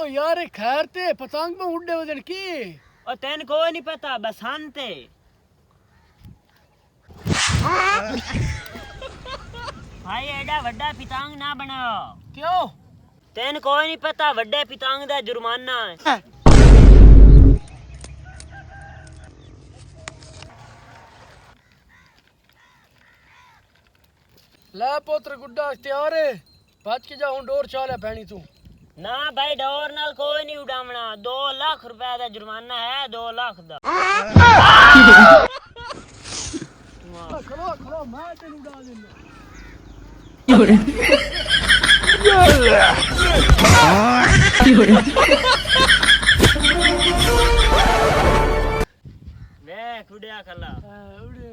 ओ यार खैर ते पतंग में उड़े वजन की ओ तेन कोई नहीं पता बसंत है भाई एडा वड्डा पतंग ना बनाओ क्यों तेन कोई नहीं पता वड्डे पतंग दा जुर्माना है ला पुत्र गुड्डा तैयार है बच के जाऊं डोर चाले पैनी तू ना भाई डोर नाल कोई नहीं उड़ावना 2 लाख रुपए दा जुर्माना है 2 लाख दा खलो खलो मैं तेन उड़ा देना वे खुड़िया खला उड़े